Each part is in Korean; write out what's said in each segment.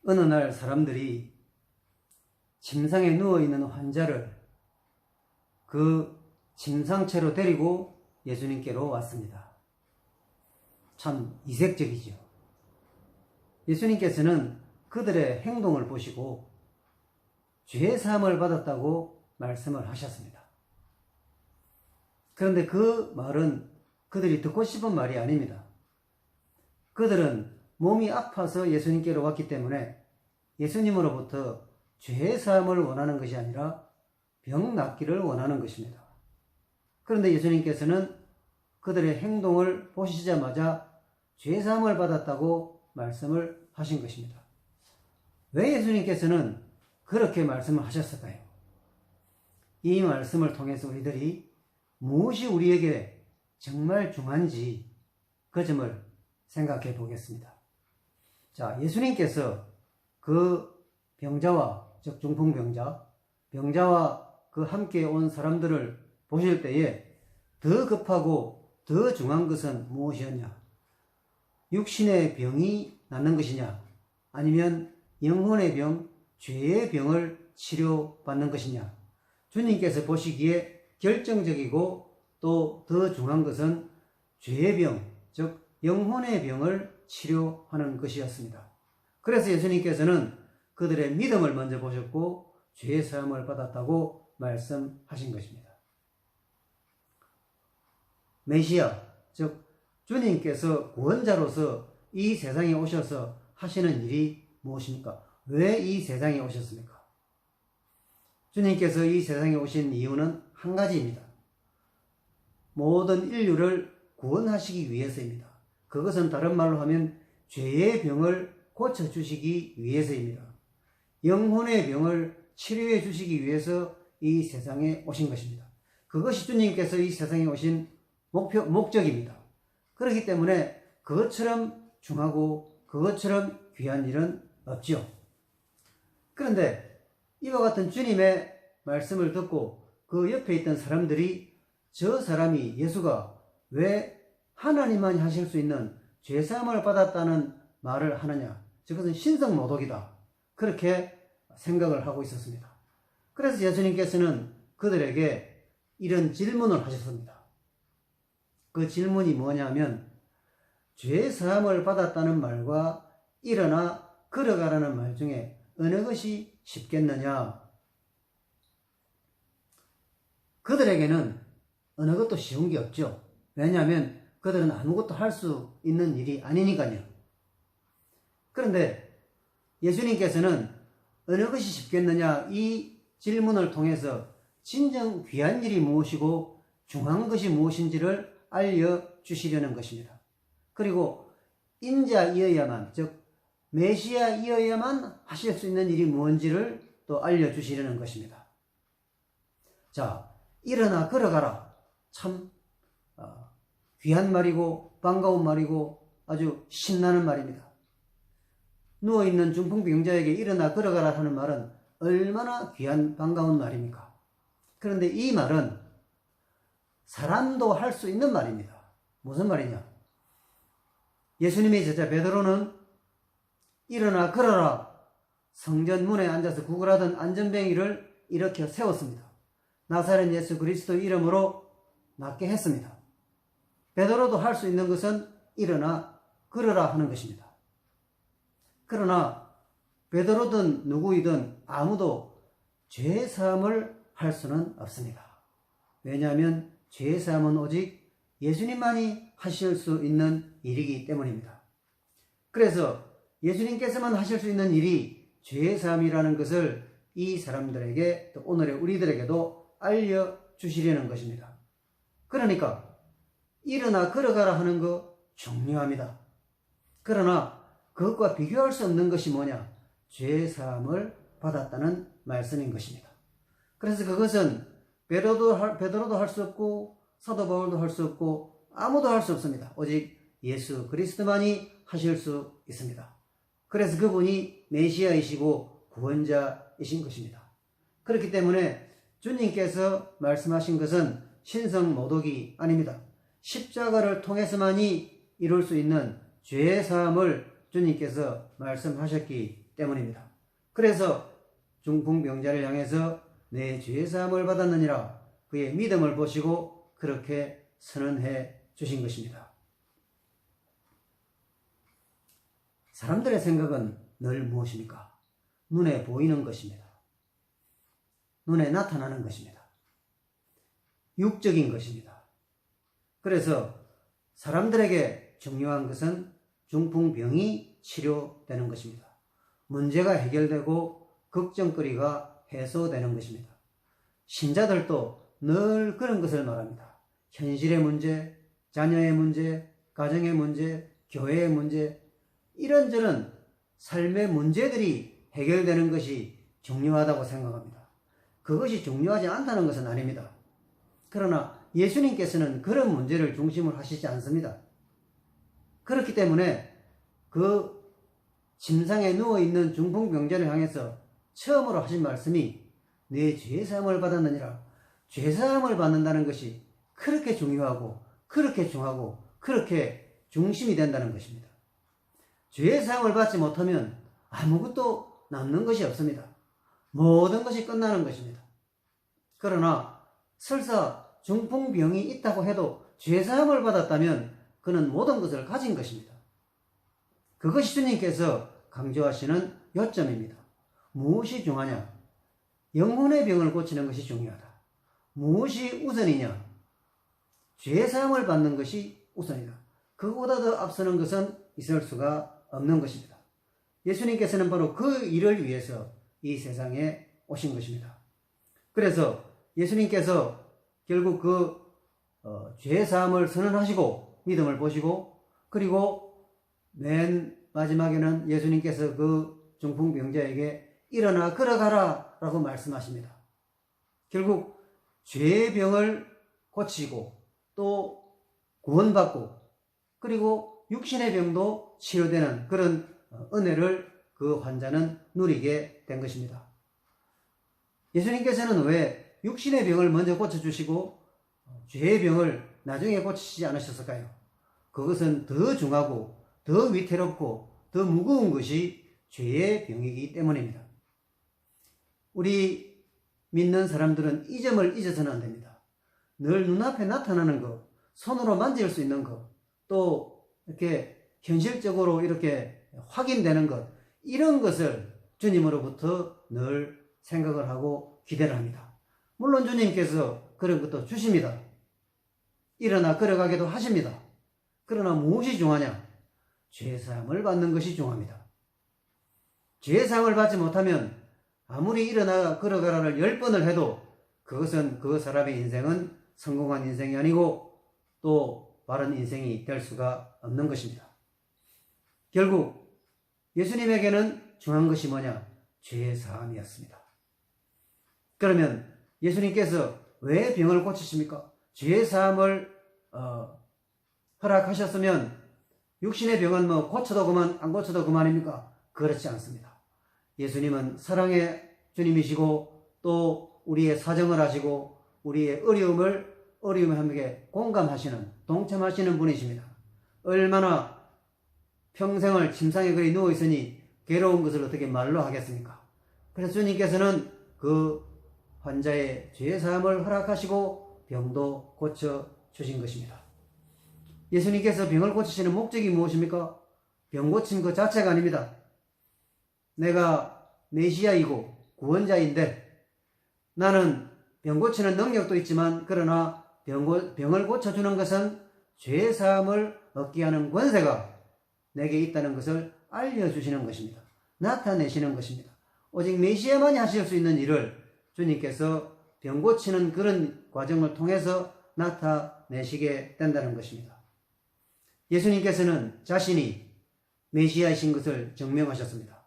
어느 날 사람들이 침상에 누워있는 환자를 그 침상채로 데리고 예수님께로 왔습니다. 참 이색적이죠. 예수님께서는 그들의 행동을 보시고 죄 사함을 받았다고 말씀을 하셨습니다. 그런데 그 말은 그들이 듣고 싶은 말이 아닙니다. 그들은 몸이 아파서 예수님께로 왔기 때문에 예수님으로부터 죄 사함을 원하는 것이 아니라 병 낫기를 원하는 것입니다. 그런데 예수님께서는 그들의 행동을 보시자마자 죄 사함을 받았다고 말씀을 하신 것입니다. 왜 예수님께서는 그렇게 말씀을 하셨을까요? 이 말씀을 통해서 우리들이 무엇이 우리에게 정말 중요한지 그 점을 생각해 보겠습니다. 자, 예수님께서 그 병자와, 즉 병자와 그 함께 온 사람들을 보실 때에 더 급하고 더 중요한 것은 무엇이었냐? 육신의 병이 낫는 것이냐? 아니면 영혼의 병, 죄의 병을 치료받는 것이냐? 주님께서 보시기에 결정적이고 또 더 중요한 것은 죄의 병, 즉 영혼의 병을 치료하는 것이었습니다. 그래서 예수님께서는 그들의 믿음을 먼저 보셨고 죄의 사함을 받았다고 말씀하신 것입니다. 메시아, 즉 주님께서 구원자로서 이 세상에 오셔서 하시는 일이 무엇입니까? 왜 이 세상에 오셨습니까? 주님께서 이 세상에 오신 이유는 한 가지입니다. 모든 인류를 구원하시기 위해서입니다. 그것은 다른 말로 하면 죄의 병을 고쳐주시기 위해서입니다. 영혼의 병을 치료해 주시기 위해서 이 세상에 오신 것입니다. 그것이 주님께서 이 세상에 오신 목적입니다. 그렇기 때문에 그것처럼 중하고 그것처럼 귀한 일은 없지요. 그런데 이와 같은 주님의 말씀을 듣고 그 옆에 있던 사람들이 저 사람이 예수가 왜 하나님만이 하실 수 있는 죄사함을 받았다는 말을 하느냐, 그것은 신성모독이다, 그렇게 생각을 하고 있었습니다. 그래서 예수님께서는 그들에게 이런 질문을 하셨습니다. 그 질문이 뭐냐면 죄사함을 받았다는 말과 일어나 걸어가라는 말 중에 어느 것이 쉽겠느냐? 그들에게는 어느 것도 쉬운 게 없죠. 왜냐하면 그들은 아무것도 할 수 있는 일이 아니니까요. 그런데 예수님께서는 어느 것이 쉽겠느냐, 이 질문을 통해서 진정 귀한 일이 무엇이고 중요한 것이 무엇인지를 알려주시려는 것입니다. 그리고 인자이어야만, 즉 메시아이어야만 하실 수 있는 일이 무엇인지를 또 알려주시려는 것입니다. 자, 일어나 걸어가라. 참 귀한 말이고 반가운 말이고 아주 신나는 말입니다. 누워있는 중풍병자에게 일어나 걸어가라 하는 말은 얼마나 귀한 반가운 말입니까? 그런데 이 말은 사람도 할 수 있는 말입니다. 무슨 말이냐? 예수님의 제자 베드로는 일어나 걸어라, 성전 문에 앉아서 구걸하던 안전뱅이를 일으켜 세웠습니다. 나사렛 예수 그리스도 이름으로 낫게 했습니다. 베드로도 할 수 있는 것은 일어나 걸어라 하는 것입니다. 그러나 베드로든 누구이든 아무도 죄사함을 할 수는 없습니다. 왜냐하면 죄사함은 오직 예수님만이 하실 수 있는 일이기 때문입니다. 그래서 예수님께서만 하실 수 있는 일이 죄사함이라는 것을 이 사람들에게, 또 오늘의 우리들에게도 알려주시려는 것입니다. 그러니까 일어나 걸어가라 하는 거 중요합니다. 그러나 그것과 비교할 수 없는 것이 뭐냐? 죄사함을 받았다는 말씀인 것입니다. 그래서 그것은 베드로도 할 수 없고 사도 바울도 할 수 없고 아무도 할 수 없습니다. 오직 예수 그리스도만이 하실 수 있습니다. 그래서 그분이 메시아이시고 구원자이신 것입니다. 그렇기 때문에 주님께서 말씀하신 것은 신성모독이 아닙니다. 십자가를 통해서만이 이룰 수 있는 죄사함을 주님께서 말씀하셨기 때문입니다. 그래서 중풍병자를 향해서 내 죄사함을 받았느니라 그의 믿음을 보시고 그렇게 선언해 주신 것입니다. 사람들의 생각은 늘 무엇입니까? 눈에 보이는 것입니다. 눈에 나타나는 것입니다. 육적인 것입니다. 그래서 사람들에게 중요한 것은 중풍병이 치료되는 것입니다. 문제가 해결되고 걱정거리가 해소되는 것입니다. 신자들도 늘 그런 것을 말합니다. 현실의 문제, 자녀의 문제, 가정의 문제, 교회의 문제, 이런저런 삶의 문제들이 해결되는 것이 중요하다고 생각합니다. 그것이 중요하지 않다는 것은 아닙니다. 그러나 예수님께서는 그런 문제를 중심으로 하시지 않습니다. 그렇기 때문에 그 침상에 누워있는 중풍병자를 향해서 처음으로 하신 말씀이 내 죄사함을 받았느니라. 죄사함을 받는다는 것이 그렇게 중요하고 그렇게 중하고 그렇게 중심이 된다는 것입니다. 죄사함을 받지 못하면 아무것도 남는 것이 없습니다. 모든 것이 끝나는 것입니다. 그러나 설사 중풍병이 있다고 해도 죄사함을 받았다면 그는 모든 것을 가진 것입니다. 그것이 주님께서 강조하시는 요점입니다. 무엇이 중하냐? 영혼의 병을 고치는 것이 중요하다. 무엇이 우선이냐? 죄사함을 받는 것이 우선이다. 그보다 더 앞서는 것은 있을 수가 없는 것입니다. 예수님께서는 바로 그 일을 위해서 이 세상에 오신 것입니다. 그래서 예수님께서 결국 그 죄사함을 선언하시고 믿음을 보시고 그리고 맨 마지막에는 예수님께서 그 중풍병자에게 일어나 걸어가라 라고 말씀하십니다. 결국 죄의 병을 고치고 또 구원받고 그리고 육신의 병도 치료되는 그런 은혜를 그 환자는 누리게 된 것입니다. 예수님께서는 왜 육신의 병을 먼저 고쳐주시고 죄의 병을 나중에 고치시지 않으셨을까요? 그것은 더 중하고 더 위태롭고 더 무거운 것이 죄의 병이기 때문입니다. 우리 믿는 사람들은 이 점을 잊어서는 안 됩니다. 늘 눈앞에 나타나는 것, 손으로 만질 수 있는 것, 또 이렇게 현실적으로 이렇게 확인되는 것, 이런 것을 주님으로부터 늘 생각을 하고 기대를 합니다. 물론 주님께서 그런 것도 주십니다. 일어나 걸어가기도 하십니다. 그러나 무엇이 중하냐? 죄사함을 받는 것이 중합니다. 죄사함을 받지 못하면 아무리 일어나 걸어가라를 10번을 해도 그것은 그 사람의 인생은 성공한 인생이 아니고 또 바른 인생이 될 수가 없는 것입니다. 결국 예수님에게는 중요한 것이 뭐냐? 죄사함이었습니다. 그러면 예수님께서 왜 병을 고치십니까? 죄사함을 허락하셨으면 육신의 병은 뭐 고쳐도 그만 안 고쳐도 그만입니까? 그렇지 않습니다. 예수님은 사랑의 주님이시고 또 우리의 사정을 아시고 우리의 어려움에 함께 공감하시는 동참하시는 분이십니다. 얼마나 평생을 침상에 그리 누워있으니 괴로운 것을 어떻게 말로 하겠습니까? 그래서 주님께서는 그 환자의 죄사함을 허락하시고 병도 고쳐주신 것입니다. 예수님께서 병을 고치시는 목적이 무엇입니까? 병 고친 것 자체가 아닙니다. 내가 메시아이고 구원자인데 나는 병 고치는 능력도 있지만 그러나 병을 고쳐주는 것은 죄사함을 얻게 하는 권세가 내게 있다는 것을 알려주시는 것입니다. 나타내시는 것입니다. 오직 메시아만이 하실 수 있는 일을 주님께서 병 고치는 그런 과정을 통해서 나타내시게 된다는 것입니다. 예수님께서는 자신이 메시아이신 것을 증명하셨습니다.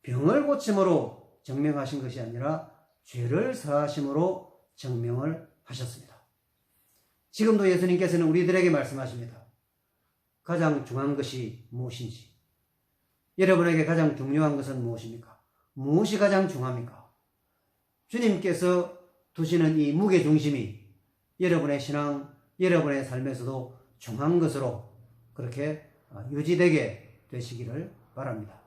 병을 고침으로 증명하신 것이 아니라 죄를 사하심으로 증명을 하셨습니다. 지금도 예수님께서는 우리들에게 말씀하십니다. 가장 중요한 것이 무엇인지, 여러분에게 가장 중요한 것은 무엇입니까? 무엇이 가장 중요합니까? 주님께서 두시는 이 무게중심이 여러분의 신앙, 여러분의 삶에서도 중요한 것으로 그렇게 유지되게 되시기를 바랍니다.